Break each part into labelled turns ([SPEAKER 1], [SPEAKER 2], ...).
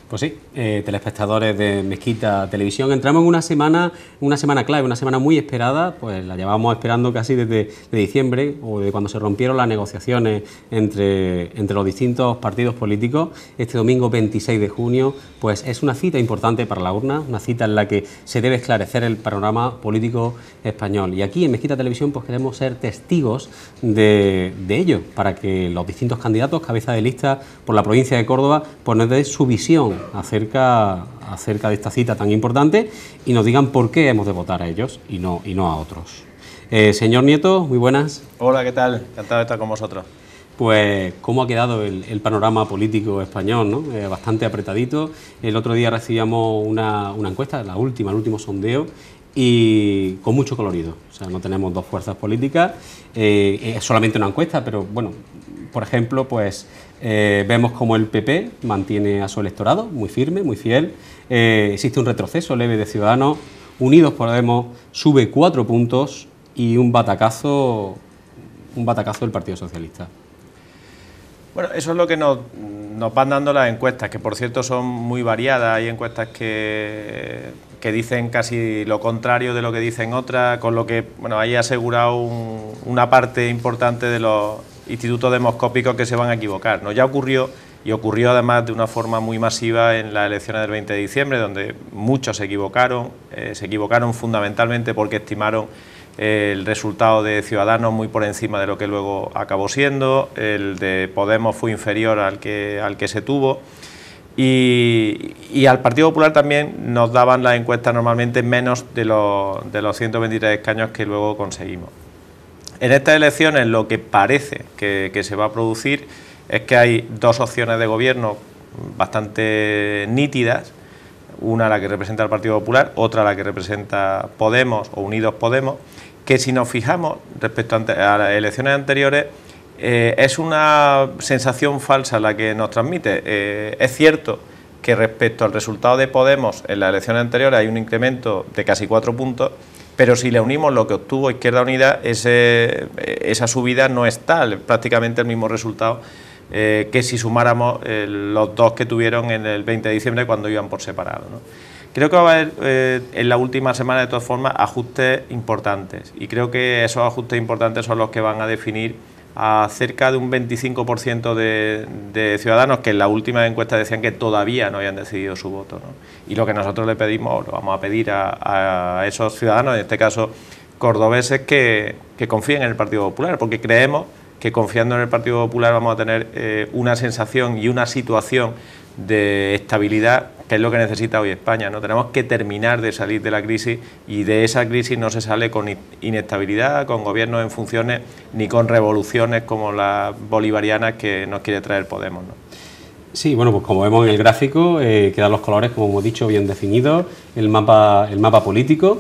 [SPEAKER 1] Pues sí, telespectadores de Mezquita Televisión, entramos en una semana clave, una semana muy esperada, pues la llevábamos esperando casi desde diciembre, o de cuando se rompieron las negociaciones entre los distintos partidos políticos. Este domingo 26 de junio, pues es una cita importante para la urna, una cita en la que se debe esclarecer el panorama político español. Y aquí en Mezquita Televisión pues queremos ser testigos de ello, para que los distintos candidatos, cabeza de lista por la provincia de Córdoba, pues nos den su visión acerca de esta cita tan importante y nos digan por qué hemos de votar a ellos y no a otros. Señor Nieto, muy buenas.
[SPEAKER 2] Hola, ¿qué tal? Encantado de estar con vosotros.
[SPEAKER 1] Pues, ¿cómo ha quedado el panorama político español, ¿no? Bastante apretadito. El otro día recibíamos una encuesta, el último sondeo, y con mucho colorido. O sea, no tenemos dos fuerzas políticas, es solamente una encuesta, pero bueno, por ejemplo, pues vemos como el PP mantiene a su electorado muy firme, muy fiel. Existe un retroceso leve de Ciudadanos. Unidos Podemos sube 4 puntos y un batacazo del Partido Socialista.
[SPEAKER 2] Bueno, eso es lo que nos van dando las encuestas, que por cierto son muy variadas. Hay encuestas que dicen casi lo contrario de lo que dicen otras, con lo que bueno, hay asegurado una parte importante de los institutos demoscópicos que se van a equivocar, ¿no? Ya ocurrió, y ocurrió además de una forma muy masiva en las elecciones del 20 de diciembre, donde muchos se equivocaron fundamentalmente porque estimaron el resultado de Ciudadanos muy por encima de lo que luego acabó siendo, el de Podemos fue inferior al que se tuvo, y al Partido Popular también nos daban las encuestas normalmente menos de los 123 escaños que luego conseguimos. En estas elecciones lo que parece que se va a producir es que hay dos opciones de gobierno bastante nítidas, una la que representa el Partido Popular, otra la que representa Podemos o Unidos Podemos, que si nos fijamos respecto a las elecciones anteriores, es una sensación falsa la que nos transmite. Es cierto que respecto al resultado de Podemos en las elecciones anteriores hay un incremento de casi 4 puntos, pero si le unimos lo que obtuvo Izquierda Unida, esa subida no es tal, prácticamente el mismo resultado que si sumáramos los dos que tuvieron en el 20 de diciembre cuando iban por separado, ¿no? Creo que va a haber en la última semana, de todas formas, ajustes importantes, y creo que esos ajustes importantes son los que van a definir a cerca de un 25% de ciudadanos que en la última encuesta decían que todavía no habían decidido su voto, ¿no? Y lo que nosotros le pedimos, lo vamos a pedir a esos ciudadanos, en este caso cordobeses, que confíen en el Partido Popular, porque creemos que confiando en el Partido Popular vamos a tener una sensación y una situación de estabilidad, que es lo que necesita hoy España, ¿no? Tenemos que terminar de salir de la crisis, y de esa crisis no se sale con inestabilidad, con gobiernos en funciones, ni con revoluciones como las bolivarianas que nos quiere traer Podemos, ¿no?
[SPEAKER 1] Sí, bueno, pues como vemos en el gráfico, quedan los colores, como hemos dicho, bien definidos, el mapa político.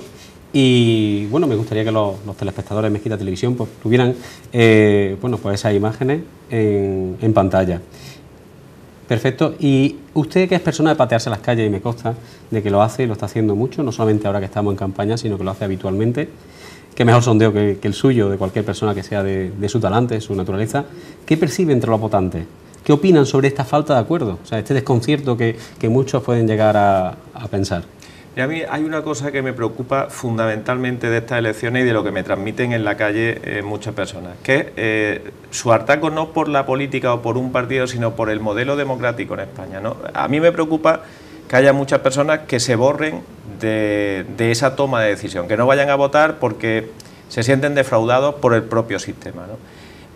[SPEAKER 1] Y bueno, me gustaría que los telespectadores de Mezquita Televisión pues tuvieran bueno, pues esas imágenes en pantalla. Perfecto. Y usted, que es persona de patearse las calles, y me consta de que lo hace y lo está haciendo mucho, no solamente ahora que estamos en campaña, sino que lo hace habitualmente, qué mejor sondeo que el suyo, de cualquier persona que sea de su talante, de su naturaleza. ¿Qué percibe entre los votantes? ¿Qué opinan sobre esta falta de acuerdo? O sea, este desconcierto que muchos pueden llegar a pensar.
[SPEAKER 2] Y a mí hay una cosa que me preocupa fundamentalmente de estas elecciones y de lo que me transmiten en la calle muchas personas, que es su hartazgo no por la política o por un partido, sino por el modelo democrático en España, ¿no? A mí me preocupa que haya muchas personas que se borren de esa toma de decisión, que no vayan a votar porque se sienten defraudados por el propio sistema, ¿no?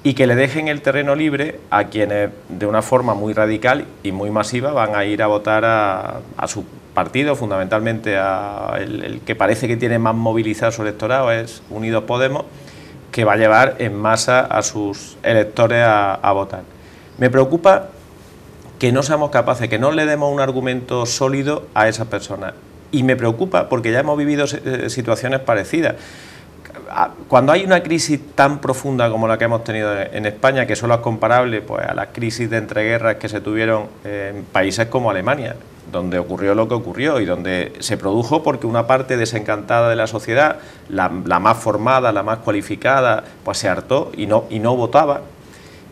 [SPEAKER 2] Y que le dejen el terreno libre a quienes de una forma muy radical y muy masiva van a ir a votar a su partido, fundamentalmente el que parece que tiene más movilizado su electorado es Unidos Podemos, que va a llevar en masa a sus electores a votar. Me preocupa que no seamos capaces, que no le demos un argumento sólido a esas personas, y me preocupa porque ya hemos vivido situaciones parecidas. Cuando hay una crisis tan profunda como la que hemos tenido en España, que solo es comparable pues, a las crisis de entreguerras que se tuvieron en países como Alemania, donde ocurrió lo que ocurrió y donde se produjo porque una parte desencantada de la sociedad, la más formada, la más cualificada, pues se hartó y no votaba.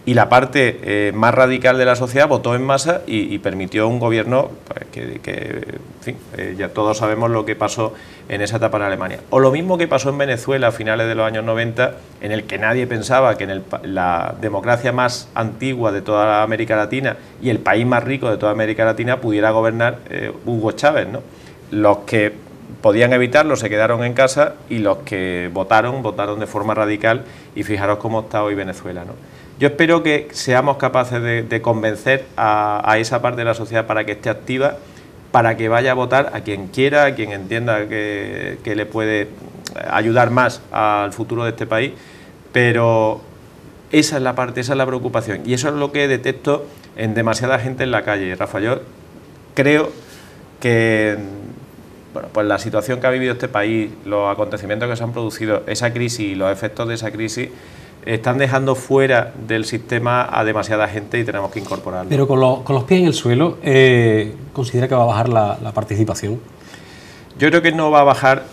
[SPEAKER 2] y la parte más radical de la sociedad votó en masa y permitió un gobierno pues, en fin, ya todos sabemos lo que pasó en esa etapa en Alemania. O lo mismo que pasó en Venezuela a finales de los años 90, en el que nadie pensaba que en la democracia más antigua de toda América Latina y el país más rico de toda América Latina pudiera gobernar Hugo Chávez, ¿no? Los que podían evitarlo se quedaron en casa y los que votaron de forma radical, y fijaros cómo está hoy Venezuela, ¿no? Yo espero que seamos capaces de convencer a esa parte de la sociedad para que esté activa, para que vaya a votar a quien quiera, a quien entienda que le puede ayudar más al futuro de este país, pero esa es la parte, esa es la preocupación, y eso es lo que detecto en demasiada gente en la calle, Rafa. Yo creo que bueno, pues la situación que ha vivido este país, los acontecimientos que se han producido, esa crisis y los efectos de esa crisis están dejando fuera del sistema a demasiada gente y tenemos que incorporarlo.
[SPEAKER 1] Pero con los pies en el suelo, ¿considera que va a bajar la participación?
[SPEAKER 2] Yo creo que no va a bajar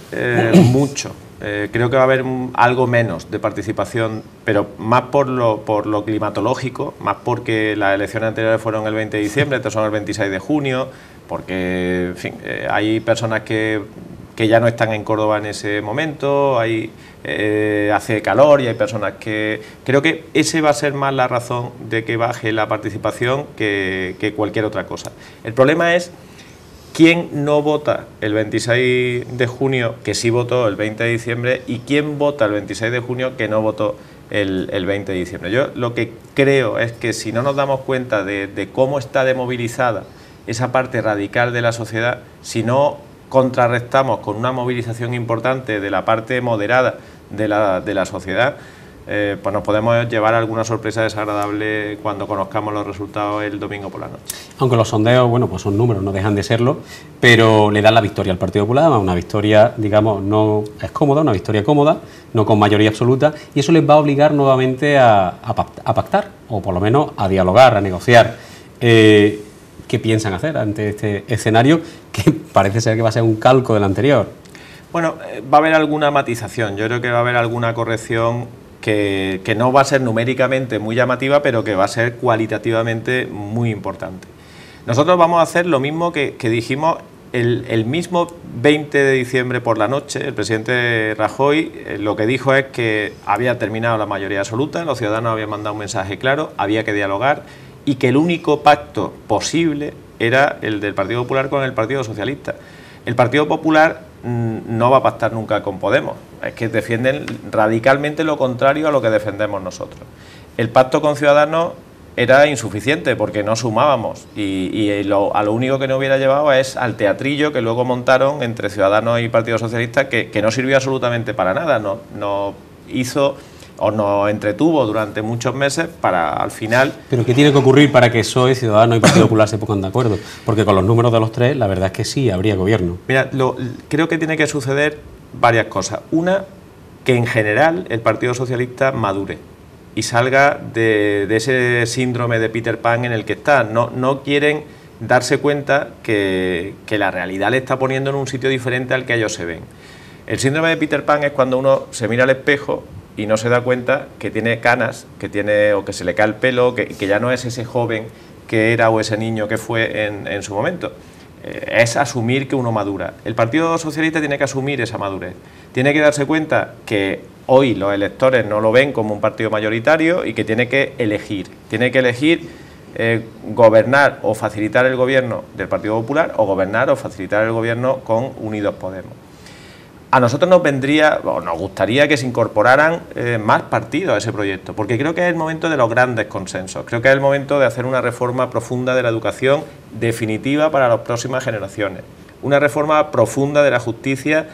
[SPEAKER 2] mucho. Creo que va a haber algo menos de participación, pero más por lo climatológico, más porque las elecciones anteriores fueron el 20 de diciembre, estas son el 26 de junio, porque en fin, hay personas que ya no están en Córdoba en ese momento, hace calor y hay personas que... Creo que ese va a ser más la razón de que baje la participación que cualquier otra cosa. El problema es quién no vota el 26 de junio, que sí votó el 20 de diciembre, y quién vota el 26 de junio, que no votó el 20 de diciembre. Yo lo que creo es que si no nos damos cuenta de cómo está demovilizada esa parte radical de la sociedad, si no contrarrestamos con una movilización importante de la parte moderada de la sociedad, pues nos podemos llevar alguna sorpresa desagradable cuando conozcamos los resultados el domingo por la noche.
[SPEAKER 1] Aunque los sondeos, bueno, pues son números, no dejan de serlo, pero le dan la victoria al Partido Popular, una victoria, digamos, no es cómoda, una victoria cómoda, no con mayoría absoluta, y eso les va a obligar nuevamente a pactar, o por lo menos a dialogar, a negociar. ¿Qué piensan hacer ante este escenario que parece ser que va a ser un calco del anterior?
[SPEAKER 2] Bueno, va a haber alguna matización, yo creo que va a haber alguna corrección que no va a ser numéricamente muy llamativa, pero que va a ser cualitativamente muy importante. Nosotros vamos a hacer lo mismo que dijimos el mismo 20 de diciembre por la noche. El presidente Rajoy lo que dijo es que había terminado la mayoría absoluta, los ciudadanos habían mandado un mensaje claro, había que dialogar, y que el único pacto posible era el del Partido Popular con el Partido Socialista. El Partido Popular no va a pactar nunca con Podemos, es que defienden radicalmente lo contrario a lo que defendemos nosotros. El pacto con Ciudadanos era insuficiente porque no sumábamos y a lo único que nos hubiera llevado es al teatrillo que luego montaron entre Ciudadanos y Partido Socialista, que no sirvió absolutamente para nada, nos hizo o nos entretuvo durante muchos meses para al final...
[SPEAKER 1] ¿Pero qué tiene que ocurrir para que PSOE, Ciudadanos y Partido Popular se pongan de acuerdo? Porque con los números de los tres, la verdad es que sí, habría gobierno.
[SPEAKER 2] Mira, creo que tiene que suceder varias cosas. Una, que en general el Partido Socialista madure y salga de ese síndrome de Peter Pan en el que está. No quieren darse cuenta que la realidad le está poniendo en un sitio diferente al que ellos se ven. El síndrome de Peter Pan es cuando uno se mira al espejo y no se da cuenta que tiene canas, o que se le cae el pelo, que ya no es ese joven que era o ese niño que fue en su momento. Es asumir que uno madura. El Partido Socialista tiene que asumir esa madurez. Tiene que darse cuenta que hoy los electores no lo ven como un partido mayoritario y que tiene que elegir. Tiene que elegir gobernar o facilitar el gobierno del Partido Popular, o gobernar o facilitar el gobierno con Unidos Podemos. A nosotros nos gustaría que se incorporaran más partidos a ese proyecto, porque creo que es el momento de los grandes consensos, creo que es el momento de hacer una reforma profunda de la educación definitiva para las próximas generaciones, una reforma profunda de la justicia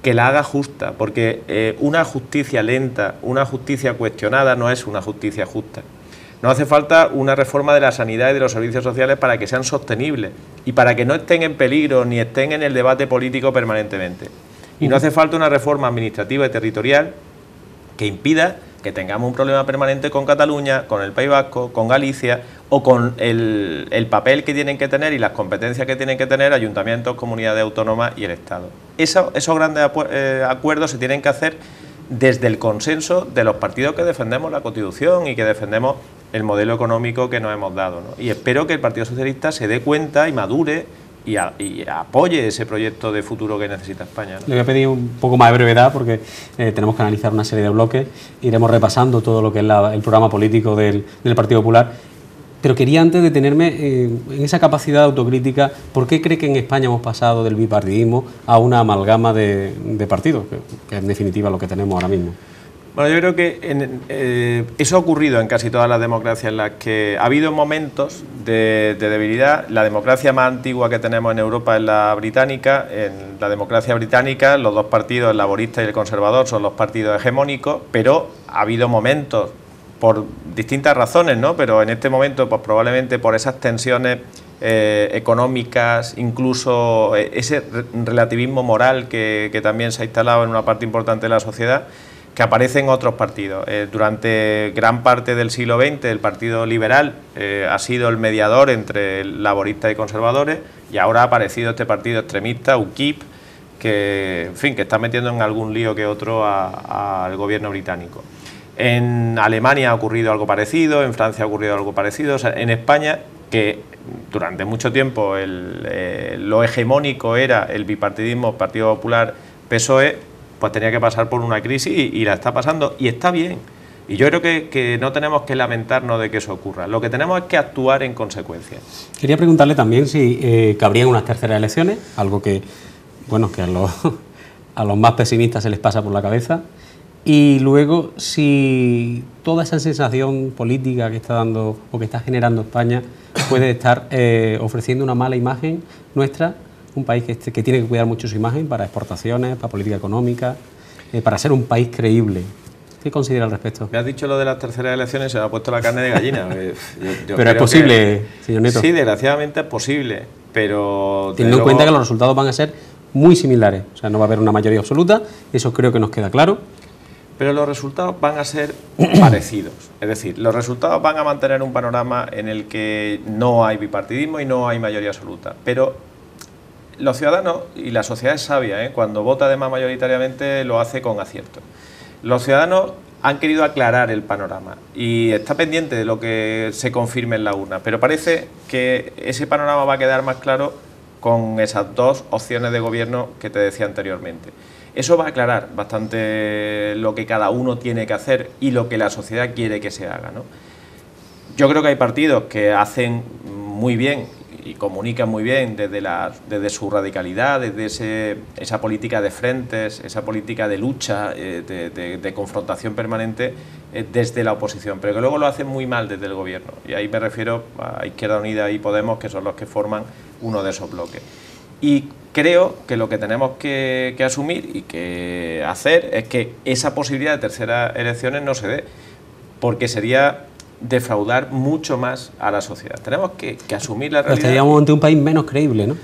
[SPEAKER 2] que la haga justa, porque una justicia lenta, una justicia cuestionada no es una justicia justa. Nos hace falta una reforma de la sanidad y de los servicios sociales para que sean sostenibles y para que no estén en peligro ni estén en el debate político permanentemente. Y no hace falta una reforma administrativa y territorial que impida que tengamos un problema permanente con Cataluña, con el País Vasco, con Galicia, o con el papel que tienen que tener y las competencias que tienen que tener ayuntamientos, comunidades autónomas y el Estado. Esos grandes acuerdos se tienen que hacer desde el consenso de los partidos que defendemos la Constitución y que defendemos el modelo económico que nos hemos dado, ¿no? Y espero que el Partido Socialista se dé cuenta y madure y apoye ese proyecto de futuro que necesita España, ¿no?
[SPEAKER 1] Le voy a pedir un poco más de brevedad porque tenemos que analizar una serie de bloques, iremos repasando todo lo que es el programa político del Partido Popular, pero quería antes detenerme en esa capacidad de autocrítica. ¿Por qué cree que en España hemos pasado del bipartidismo a una amalgama de partidos, que es en definitiva lo que tenemos ahora mismo?
[SPEAKER 2] Bueno, yo creo que eso ha ocurrido en casi todas las democracias en las que ha habido momentos de debilidad. La democracia más antigua que tenemos en Europa es la británica. En la democracia británica los dos partidos, el laborista y el conservador, son los partidos hegemónicos, pero ha habido momentos, por distintas razones, ¿no? Pero en este momento, pues probablemente por esas tensiones económicas, incluso ese relativismo moral que también se ha instalado en una parte importante de la sociedad, que aparecen otros partidos. Durante gran parte del siglo XX el Partido Liberal ha sido el mediador entre laboristas y conservadores, y ahora ha aparecido este partido extremista, UKIP, que, en fin, que está metiendo en algún lío que otro al gobierno británico. En Alemania ha ocurrido algo parecido, en Francia ha ocurrido algo parecido, o sea, en España, que durante mucho tiempo lo hegemónico era el bipartidismo, Partido Popular, PSOE, pues tenía que pasar por una crisis y la está pasando, y está bien. Y yo creo que no tenemos que lamentarnos de que eso ocurra. Lo que tenemos es que actuar en consecuencia.
[SPEAKER 1] Quería preguntarle también si cabrían unas terceras elecciones, algo que, bueno, que a los más pesimistas se les pasa por la cabeza. Y luego, si toda esa sensación política que está dando o que está generando España puede estar ofreciendo una mala imagen nuestra, un país que tiene que cuidar mucho su imagen para exportaciones, para política económica, para ser un país creíble. ¿Qué considera al respecto?
[SPEAKER 2] Me has dicho lo de las terceras elecciones, se me ha puesto la carne de gallina.
[SPEAKER 1] Pero es posible, señor Nieto.
[SPEAKER 2] Sí, desgraciadamente es posible, pero...
[SPEAKER 1] Teniendo en cuenta que los resultados van a ser muy similares, o sea, no va a haber una mayoría absoluta, eso creo que nos queda claro.
[SPEAKER 2] Pero los resultados van a ser parecidos, es decir, los resultados van a mantener un panorama en el que no hay bipartidismo y no hay mayoría absoluta, pero los ciudadanos, y la sociedad es sabia, cuando vota además mayoritariamente lo hace con acierto. Los ciudadanos han querido aclarar el panorama y está pendiente de lo que se confirme en la urna, pero parece que ese panorama va a quedar más claro con esas dos opciones de gobierno que te decía anteriormente. Eso va a aclarar bastante lo que cada uno tiene que hacer y lo que la sociedad quiere que se haga, ¿no? Yo creo que hay partidos que hacen muy bien y comunican muy bien desde su radicalidad, desde esa política de frentes, esa política de lucha, de confrontación permanente desde la oposición, pero que luego lo hacen muy mal desde el gobierno. Y ahí me refiero a Izquierda Unida y Podemos, que son los que forman uno de esos bloques. Y creo que lo que tenemos que asumir y que hacer es que esa posibilidad de terceras elecciones no se dé, porque sería defraudar mucho más a la sociedad. Tenemos que asumir la realidad.
[SPEAKER 1] Estaríamos ante un país menos creíble, ¿no?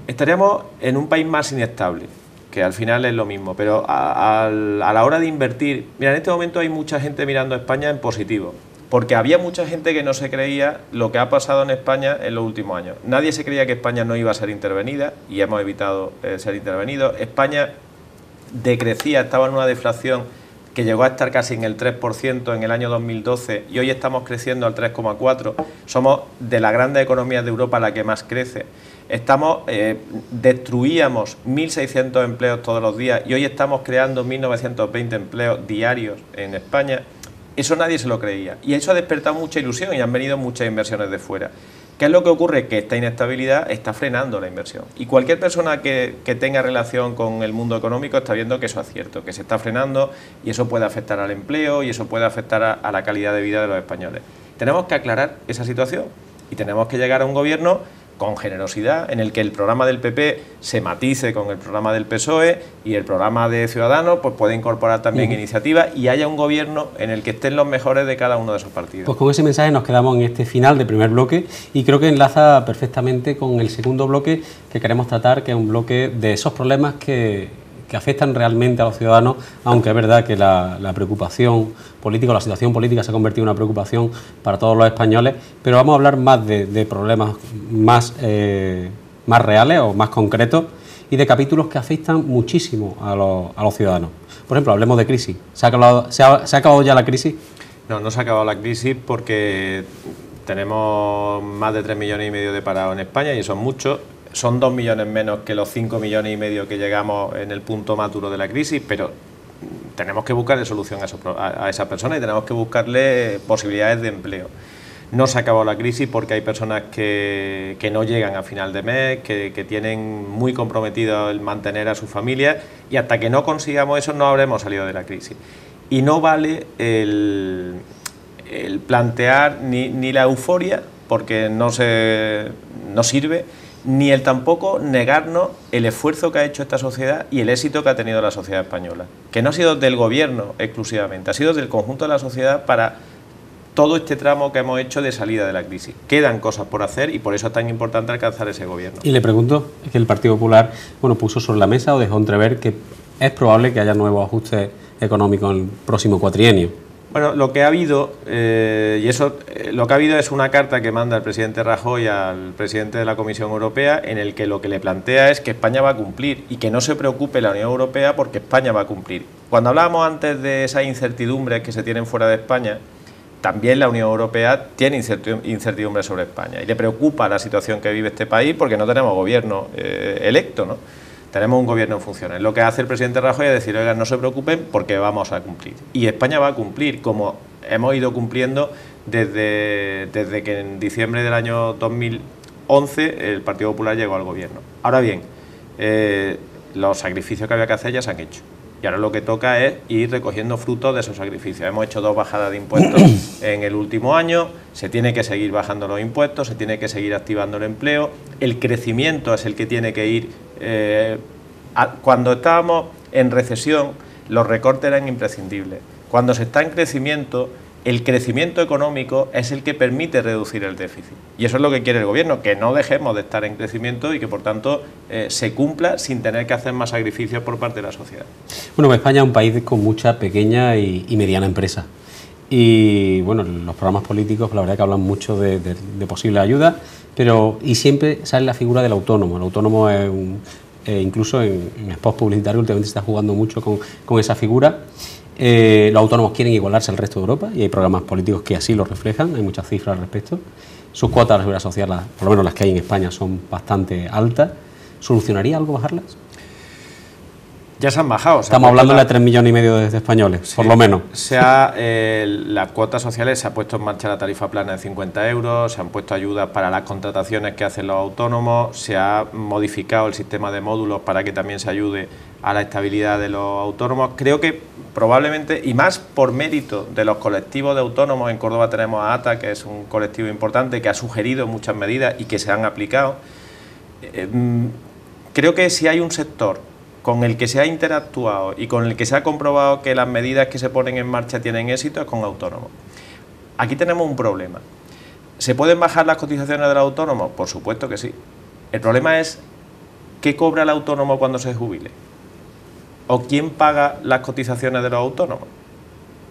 [SPEAKER 2] Estaríamos en un país más inestable, que al final es lo mismo, pero a la hora de invertir... Mira, en este momento hay mucha gente mirando a España en positivo, porque había mucha gente que no se creía lo que ha pasado en España en los últimos años. Nadie se creía que España no iba a ser intervenida y hemos evitado ser intervenidos. España decrecía, estaba en una deflación que llegó a estar casi en el 3% en el año 2012 y hoy estamos creciendo al 3,4%. Somos de las grandes economías de Europa la que más crece. Destruíamos 1.600 empleos todos los días y hoy estamos creando 1.920 empleos diarios en España. Eso nadie se lo creía y eso ha despertado mucha ilusión y han venido muchas inversiones de fuera. ¿Qué es lo que ocurre? Que esta inestabilidad está frenando la inversión y cualquier persona que tenga relación con el mundo económico está viendo que eso es cierto, que se está frenando y eso puede afectar al empleo y eso puede afectar a la calidad de vida de los españoles. Tenemos que aclarar esa situación y tenemos que llegar a un gobierno con generosidad, en el que el programa del PP se matice con el programa del PSOE y el programa de Ciudadanos pues puede incorporar también iniciativas y haya un gobierno en el que estén los mejores de cada uno de esos partidos.
[SPEAKER 1] Pues con ese mensaje nos quedamos en este final de primer bloque y creo que enlaza perfectamente con el segundo bloque que queremos tratar, que es un bloque de esos problemas que afectan realmente a los ciudadanos, aunque es verdad que la preocupación política, la situación política se ha convertido en una preocupación para todos los españoles, pero vamos a hablar más de problemas más reales o más concretos y de capítulos que afectan muchísimo a los ciudadanos. Por ejemplo, hablemos de crisis. ¿Se ha acabado ya la crisis?
[SPEAKER 2] No, no se ha acabado la crisis porque tenemos más de 3,5 millones de parados en España y eso es mucho. Son 2 millones menos que los 5,5 millones que llegamos en el punto más duro de la crisis, pero tenemos que buscarle solución a esas personas y tenemos que buscarle posibilidades de empleo. No se ha acabado la crisis porque hay personas que no llegan a final de mes, que tienen muy comprometido el mantener a sus familias y hasta que no consigamos eso no habremos salido de la crisis. Y no vale el plantear ni la euforia, porque no sirve, ni el tampoco negarnos el esfuerzo que ha hecho esta sociedad y el éxito que ha tenido la sociedad española, que no ha sido del gobierno exclusivamente, ha sido del conjunto de la sociedad para todo este tramo que hemos hecho de salida de la crisis. Quedan cosas por hacer y por eso es tan importante alcanzar ese gobierno.
[SPEAKER 1] Y le pregunto, es que el Partido Popular puso sobre la mesa o dejó entrever que es probable que haya nuevos ajustes económicos en el próximo cuatrienio.
[SPEAKER 2] Bueno, lo que ha habido, lo que ha habido es una carta que manda el presidente Rajoy al presidente de la Comisión Europea en el que lo que le plantea es que España va a cumplir y que no se preocupe la Unión Europea porque España va a cumplir. Cuando hablábamos antes de esas incertidumbres que se tienen fuera de España, también la Unión Europea tiene incertidumbre sobre España y le preocupa la situación que vive este país porque no tenemos gobierno electo, ¿no? Tenemos un gobierno en funciones. Lo que hace el presidente Rajoy es decir, oigan, no se preocupen porque vamos a cumplir. Y España va a cumplir, como hemos ido cumpliendo desde que en diciembre del año 2011 el Partido Popular llegó al gobierno. Ahora bien, los sacrificios que había que hacer ya se han hecho. Y ahora lo que toca es ir recogiendo frutos de esos sacrificios. Hemos hecho 2 bajadas de impuestos en el último año, se tiene que seguir bajando los impuestos, se tiene que seguir activando el empleo, el crecimiento es el que tiene que ir. Cuando estábamos en recesión, los recortes eran imprescindibles. Cuando se está en crecimiento, el crecimiento económico es el que permite reducir el déficit. Y eso es lo que quiere el gobierno, que no dejemos de estar en crecimiento y que por tanto se cumpla sin tener que hacer más sacrificios por parte de la sociedad.
[SPEAKER 1] Bueno, pues España es un país con mucha pequeña y mediana empresa. Y bueno, los programas políticos la verdad que hablan mucho de posible ayuda, pero siempre sale la figura del autónomo. El autónomo es incluso en spots publicitarios últimamente se está jugando mucho con esa figura. Los autónomos quieren igualarse al resto de Europa y hay programas políticos que así lo reflejan, hay muchas cifras al respecto. Sus cuotas de la seguridad social, por lo menos las que hay en España, son bastante altas. ¿Solucionaría algo bajarlas?
[SPEAKER 2] Ya se han bajado.
[SPEAKER 1] Estamos hablando de 3,5 millones de españoles, sí, por lo menos.
[SPEAKER 2] Las cuotas sociales, se ha puesto en marcha la tarifa plana de 50 euros, se han puesto ayudas para las contrataciones que hacen los autónomos, se ha modificado el sistema de módulos para que también se ayude a la estabilidad de los autónomos. Creo que probablemente, y más por mérito de los colectivos de autónomos, en Córdoba tenemos a ATA, que es un colectivo importante, que ha sugerido muchas medidas y que se han aplicado. Creo que si hay un sector con el que se ha interactuado y con el que se ha comprobado que las medidas que se ponen en marcha tienen éxito, es con autónomos. Aquí tenemos un problema. ¿Se pueden bajar las cotizaciones de los autónomos? Por supuesto que sí. El problema es ¿qué cobra el autónomo cuando se jubile? ¿O quién paga las cotizaciones de los autónomos?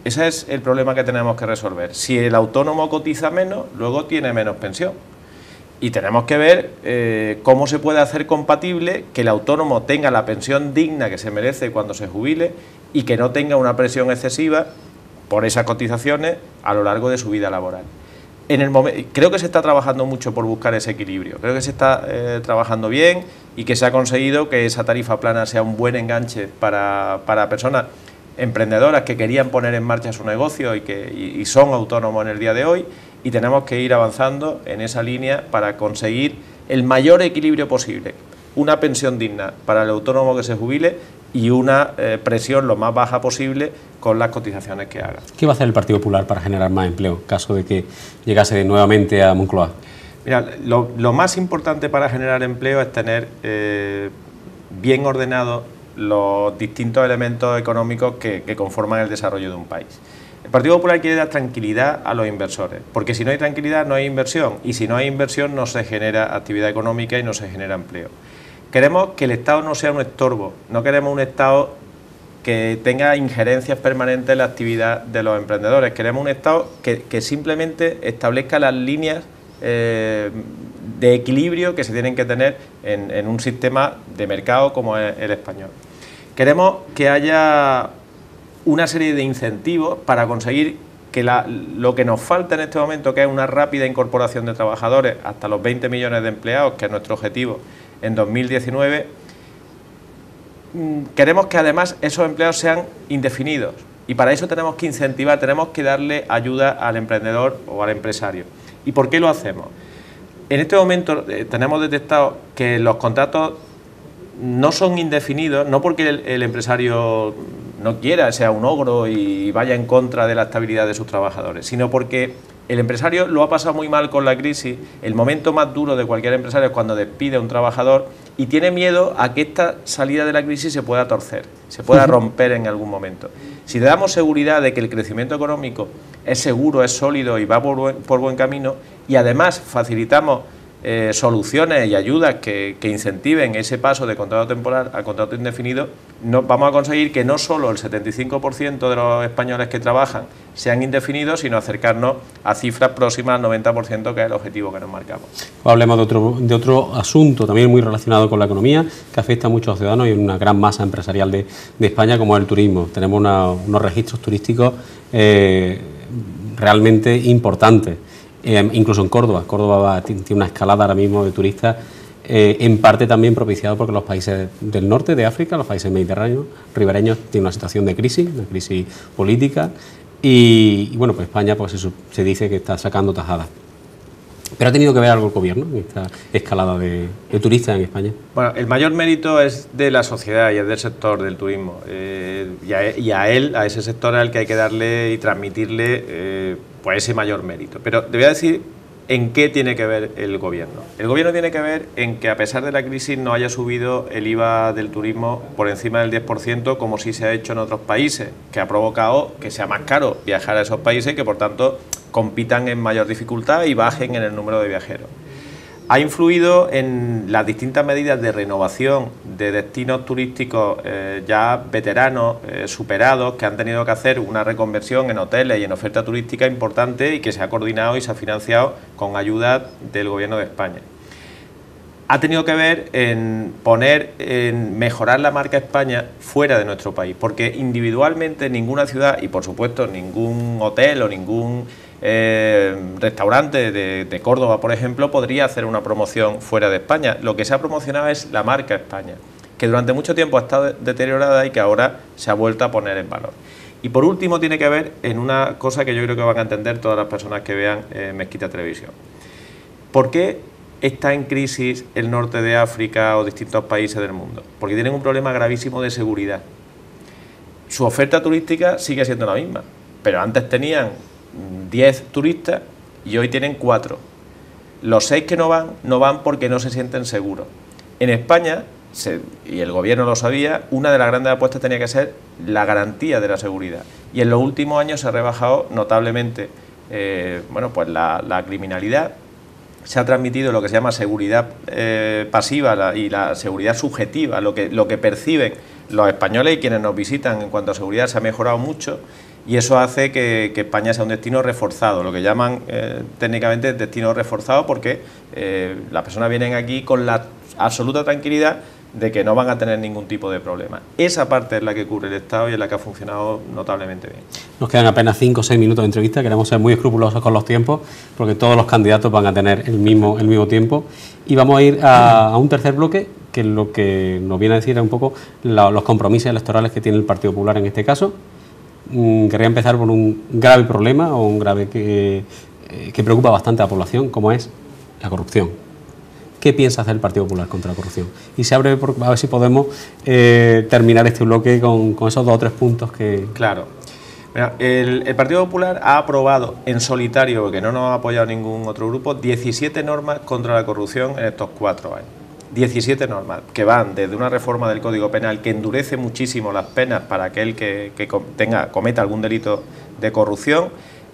[SPEAKER 2] Ese es el problema que tenemos que resolver. Si el autónomo cotiza menos, luego tiene menos pensión. Y tenemos que ver cómo se puede hacer compatible que el autónomo tenga la pensión digna que se merece cuando se jubile y que no tenga una presión excesiva por esas cotizaciones a lo largo de su vida laboral. Creo que se está trabajando mucho por buscar ese equilibrio, creo que se está trabajando bien y que se ha conseguido que esa tarifa plana sea un buen enganche para personas emprendedoras que querían poner en marcha su negocio y son autónomos en el día de hoy. Y tenemos que ir avanzando en esa línea para conseguir el mayor equilibrio posible. Una pensión digna para el autónomo que se jubile y una presión lo más baja posible con las cotizaciones que haga.
[SPEAKER 1] ¿Qué va a hacer el Partido Popular para generar más empleo, en caso de que llegase nuevamente a Moncloa?
[SPEAKER 2] Mira, lo más importante para generar empleo es tener bien ordenados los distintos elementos económicos que conforman el desarrollo de un país. El Partido Popular quiere dar tranquilidad a los inversores, porque si no hay tranquilidad no hay inversión, y si no hay inversión no se genera actividad económica y no se genera empleo. Queremos que el Estado no sea un estorbo, no queremos un Estado que tenga injerencias permanentes en la actividad de los emprendedores, queremos un Estado que simplemente establezca las líneas de equilibrio que se tienen que tener en un sistema de mercado como es el español. Queremos que haya una serie de incentivos para conseguir que lo que nos falta en este momento, que es una rápida incorporación de trabajadores hasta los 20 millones de empleados, que es nuestro objetivo en 2019, queremos que además esos empleados sean indefinidos. Y para eso tenemos que incentivar, tenemos que darle ayuda al emprendedor o al empresario. ¿Y por qué lo hacemos? En este momento tenemos detectado que los contratos no son indefinidos, no porque el empresario no quiera, sea un ogro y vaya en contra de la estabilidad de sus trabajadores, sino porque el empresario lo ha pasado muy mal con la crisis. El momento más duro de cualquier empresario es cuando despide a un trabajador y tiene miedo a que esta salida de la crisis se pueda torcer, se pueda romper en algún momento. Si le damos seguridad de que el crecimiento económico es seguro, es sólido y va por buen camino, y además facilitamos soluciones y ayudas que incentiven ese paso de contrato temporal a contrato indefinido, vamos a conseguir que no solo el 75% de los españoles que trabajan sean indefinidos, sino acercarnos a cifras próximas al 90%, que es el objetivo que nos marcamos.
[SPEAKER 1] Hablemos de otro asunto también muy relacionado con la economía, que afecta a muchos ciudadanos y una gran masa empresarial de España, como es el turismo. Tenemos unos registros turísticos realmente importantes. Incluso en Córdoba. Córdoba tiene una escalada ahora mismo de turistas, en parte también propiciado porque los países del norte de África, los países mediterráneos, ribereños, tienen una situación de crisis, una crisis política, y bueno, pues España pues eso, se dice que está sacando tajadas. ¿Pero ha tenido que ver algo el gobierno en esta escalada de turistas en España?
[SPEAKER 2] Bueno, el mayor mérito es de la sociedad y es del sector del turismo. A ese sector al que hay que darle y transmitirle pues ese mayor mérito. Pero te voy a decir en qué tiene que ver el gobierno. El gobierno tiene que ver en que, a pesar de la crisis, no haya subido el IVA del turismo por encima del 10%, como sí se ha hecho en otros países, que ha provocado que sea más caro viajar a esos países y que, por tanto, compitan en mayor dificultad y bajen en el número de viajeros. Ha influido en las distintas medidas de renovación de destinos turísticos ya veteranos, superados, que han tenido que hacer una reconversión en hoteles y en oferta turística importante, y que se ha coordinado y se ha financiado con ayuda del Gobierno de España. Ha tenido que ver en mejorar la marca España fuera de nuestro país, porque individualmente ninguna ciudad, y por supuesto ningún hotel o ningún restaurante de Córdoba, por ejemplo, podría hacer una promoción fuera de España. Lo que se ha promocionado es la marca España, que durante mucho tiempo ha estado deteriorada y que ahora se ha vuelto a poner en valor. Y por último tiene que ver en una cosa que yo creo que van a entender todas las personas que vean Mezquita Televisión. ¿Por qué está en crisis el norte de África o distintos países del mundo? Porque tienen un problema gravísimo de seguridad. Su oferta turística sigue siendo la misma, pero antes tenían 10 turistas y hoy tienen 4. Los 6 que no van porque no se sienten seguros. En España, y el gobierno lo sabía, una de las grandes apuestas tenía que ser la garantía de la seguridad. Y en los últimos años se ha rebajado notablemente pues la criminalidad. Se ha transmitido lo que se llama seguridad pasiva y la seguridad subjetiva, lo que perciben los españoles y quienes nos visitan en cuanto a seguridad se ha mejorado mucho, y eso hace que España sea un destino reforzado, lo que llaman técnicamente destino reforzado, porque las personas vienen aquí con la absoluta tranquilidad de que no van a tener ningún tipo de problema. Esa parte es la que cubre el Estado y es la que ha funcionado notablemente bien.
[SPEAKER 1] Nos quedan apenas 5 o 6 minutos de entrevista, queremos ser muy escrupulosos con los tiempos, porque todos los candidatos van a tener el mismo tiempo, y vamos a ir a un tercer bloque, que lo que nos viene a decir es un poco los compromisos electorales que tiene el Partido Popular en este caso. Querría empezar por un grave problema, o un grave que preocupa bastante a la población, como es la corrupción. ¿Qué piensa hacer el Partido Popular contra la corrupción? Y se abre, a ver si podemos terminar este bloque con esos 2 o 3 puntos que...
[SPEAKER 2] Claro. Mira, el Partido Popular ha aprobado en solitario, porque no nos ha apoyado ningún otro grupo, 17 normas contra la corrupción en estos 4 años. 17 normas que van desde una reforma del Código Penal que endurece muchísimo las penas para aquel que cometa algún delito de corrupción,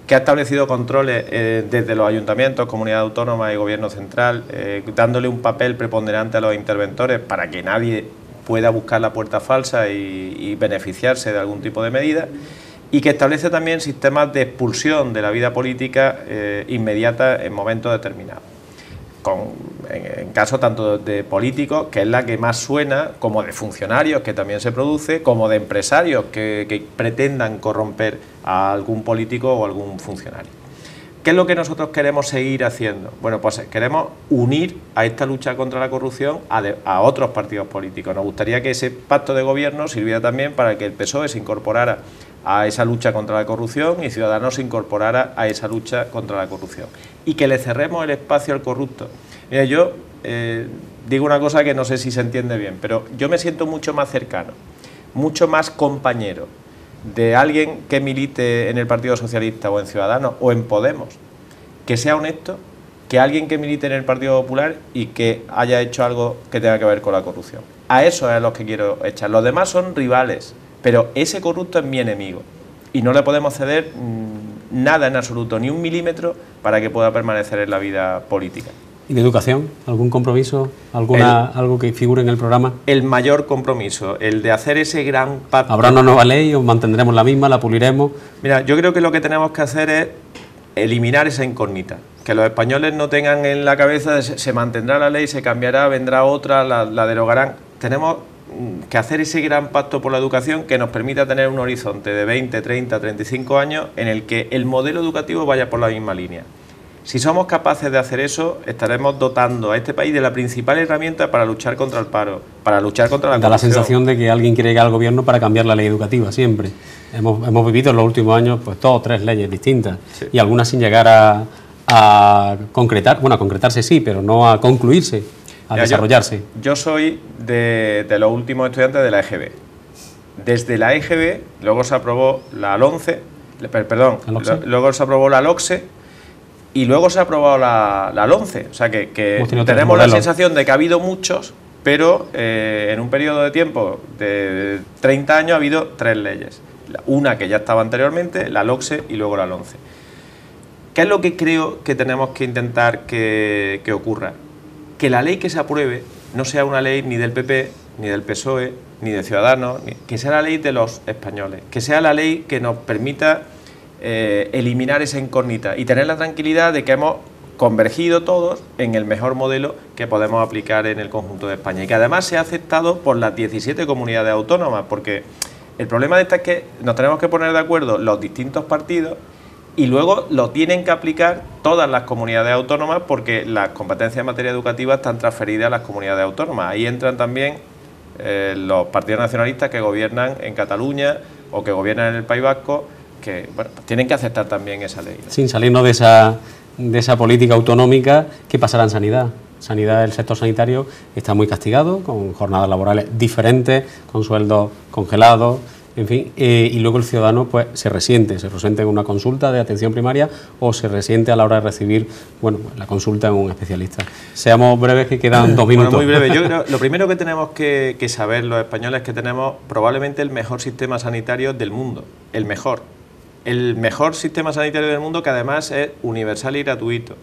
[SPEAKER 2] que ha establecido controles desde los ayuntamientos, comunidades autónomas y gobierno central, dándole un papel preponderante a los interventores para que nadie pueda buscar la puerta falsa y beneficiarse de algún tipo de medida, y que establece también sistemas de expulsión de la vida política inmediata en momentos determinados, con en caso tanto de políticos, que es la que más suena, como de funcionarios, que también se produce, como de empresarios que pretendan corromper a algún político o algún funcionario. ¿Qué es lo que nosotros queremos seguir haciendo? Bueno, pues queremos unir a esta lucha contra la corrupción a otros partidos políticos. Nos gustaría que ese pacto de gobierno sirviera también para que el PSOE se incorporara a esa lucha contra la corrupción y Ciudadanos se incorporara a esa lucha contra la corrupción. Y que le cerremos el espacio al corrupto. Mira, yo digo una cosa que no sé si se entiende bien, pero yo me siento mucho más cercano, mucho más compañero de alguien que milite en el Partido Socialista o en Ciudadanos o en Podemos, que sea honesto, que alguien que milite en el Partido Popular y que haya hecho algo que tenga que ver con la corrupción. A eso es a los que quiero echar. Los demás son rivales, pero ese corrupto es mi enemigo y no le podemos ceder nada en absoluto, ni un milímetro, para que pueda permanecer en la vida política.
[SPEAKER 1] ¿Y de educación? ¿Algún compromiso? ¿Algo que figure en el programa?
[SPEAKER 2] El mayor compromiso, el de hacer ese gran pacto.
[SPEAKER 1] ¿Habrá una nueva ley o mantendremos la misma, la puliremos?
[SPEAKER 2] Mira, yo creo que lo que tenemos que hacer es eliminar esa incógnita. Que los españoles no tengan en la cabeza de se mantendrá la ley, se cambiará, vendrá otra, la derogarán. Tenemos que hacer ese gran pacto por la educación que nos permita tener un horizonte de 20, 30, 35 años en el que el modelo educativo vaya por la misma línea. Si somos capaces de hacer eso, estaremos dotando a este país de la principal herramienta para luchar contra el paro, para luchar contra la corrupción.
[SPEAKER 1] Da la sensación de que alguien quiere llegar al gobierno para cambiar la ley educativa, siempre. Hemos vivido en los últimos años pues 2 o 3 leyes distintas, sí, y algunas sin llegar a concretar, bueno, a concretarse sí, pero no a concluirse, a desarrollarse.
[SPEAKER 2] Yo soy de los últimos estudiantes de la EGB. Desde la EGB, luego se aprobó la LONCE, luego se aprobó la LOCSE, y luego se ha aprobado la LONCE, o sea que tenemos la sensación de que ha habido muchos, pero en un periodo de tiempo de 30 años ha habido 3 leyes. Una que ya estaba anteriormente, la LOCSE y luego la LONCE. ¿Qué es lo que creo que tenemos que intentar que ocurra? Que la ley que se apruebe no sea una ley ni del PP, ni del PSOE, ni de Ciudadanos, que sea la ley de los españoles, que sea la ley que nos permita eliminar esa incógnita y tener la tranquilidad de que hemos convergido todos en el mejor modelo que podemos aplicar en el conjunto de España y que además sea aceptado por las 17 comunidades autónomas, porque el problema de esta es que nos tenemos que poner de acuerdo los distintos partidos y luego lo tienen que aplicar todas las comunidades autónomas porque las competencias en materia educativa están transferidas a las comunidades autónomas. Ahí entran también los partidos nacionalistas que gobiernan en Cataluña o que gobiernan en el País Vasco, que bueno, pues tienen que aceptar también esa ley, ¿no?
[SPEAKER 1] Sin salirnos de esa política autonómica, ¿qué pasará en sanidad? Sanidad, el sector sanitario está muy castigado, con jornadas laborales diferentes, con sueldos congelados, en fin, y luego el ciudadano pues se resiente en una consulta de atención primaria o se resiente a la hora de recibir, bueno, la consulta en un especialista. Seamos breves, que quedan 2 minutos.
[SPEAKER 2] Bueno, muy breve. Yo creo, lo primero que tenemos que saber los españoles es que tenemos probablemente el mejor sistema sanitario del mundo, el mejor sistema sanitario del mundo, que además es universal y gratuito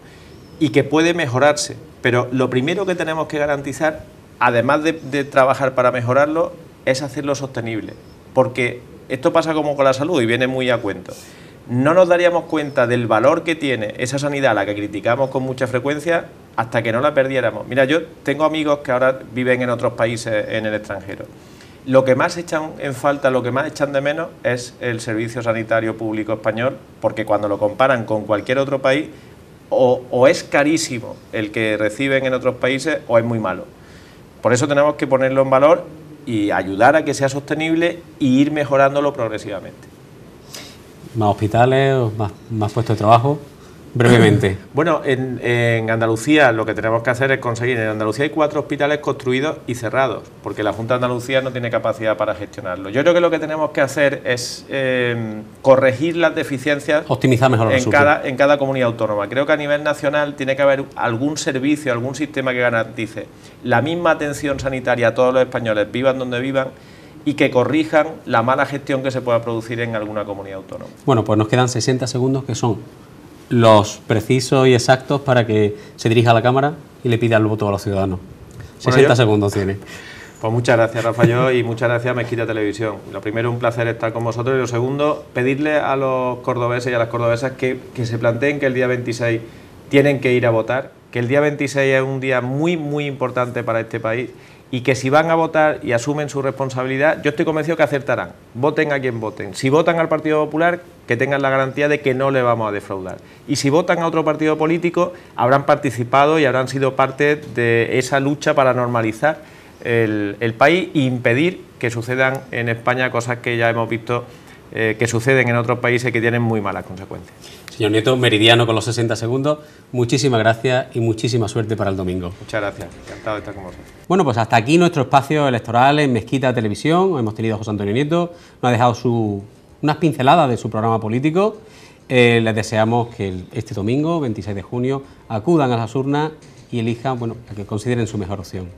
[SPEAKER 2] y que puede mejorarse, pero lo primero que tenemos que garantizar, además de trabajar para mejorarlo, es hacerlo sostenible, porque esto pasa como con la salud y viene muy a cuento. No nos daríamos cuenta del valor que tiene esa sanidad a la que criticamos con mucha frecuencia hasta que no la perdiéramos. Mira, yo tengo amigos que ahora viven en otros países en el extranjero. Lo que más echan en falta, lo que más echan de menos es el servicio sanitario público español, porque cuando lo comparan con cualquier otro país, o es carísimo el que reciben en otros países o es muy malo. Por eso tenemos que ponerlo en valor y ayudar a que sea sostenible y ir mejorándolo progresivamente.
[SPEAKER 1] ¿Más hospitales, más puestos de trabajo? Brevemente.
[SPEAKER 2] Bueno, en Andalucía lo que tenemos que hacer es conseguir, en Andalucía hay 4 hospitales construidos y cerrados, porque la Junta de Andalucía no tiene capacidad para gestionarlo. Yo creo que lo que tenemos que hacer es corregir las deficiencias,
[SPEAKER 1] optimizar mejor
[SPEAKER 2] en cada comunidad autónoma. Creo que a nivel nacional tiene que haber algún servicio, algún sistema que garantice la misma atención sanitaria a todos los españoles, vivan donde vivan, y que corrijan la mala gestión que se pueda producir en alguna comunidad autónoma.
[SPEAKER 1] Bueno, pues nos quedan 60 segundos que son los precisos y exactos para que se dirija a la Cámara y le pida el voto a los ciudadanos. 60 segundos tiene.
[SPEAKER 2] Pues muchas gracias, Rafael, y muchas gracias a Mezquita Televisión. Lo primero, un placer estar con vosotros, y lo segundo, pedirle a los cordobeses y a las cordobesas que se planteen que el día 26 tienen que ir a votar que el día 26 es un día muy, muy importante para este país y que si van a votar y asumen su responsabilidad, yo estoy convencido que acertarán. Voten a quien voten. Si votan al Partido Popular, que tengan la garantía de que no le vamos a defraudar. Y si votan a otro partido político, habrán participado y habrán sido parte de esa lucha para normalizar el país e impedir que sucedan en España cosas que ya hemos visto que suceden en otros países que tienen muy malas consecuencias.
[SPEAKER 1] Señor Nieto, meridiano con los 60 segundos, muchísimas gracias y muchísima suerte para el domingo.
[SPEAKER 2] Muchas gracias, encantado de estar con vosotros.
[SPEAKER 1] Bueno, pues hasta aquí nuestro espacio electoral en Mezquita Televisión. Hemos tenido a José Antonio Nieto, nos ha dejado unas pinceladas de su programa político. Les deseamos que este domingo, 26 de junio, acudan a las urnas y elijan, bueno, a que consideren su mejor opción.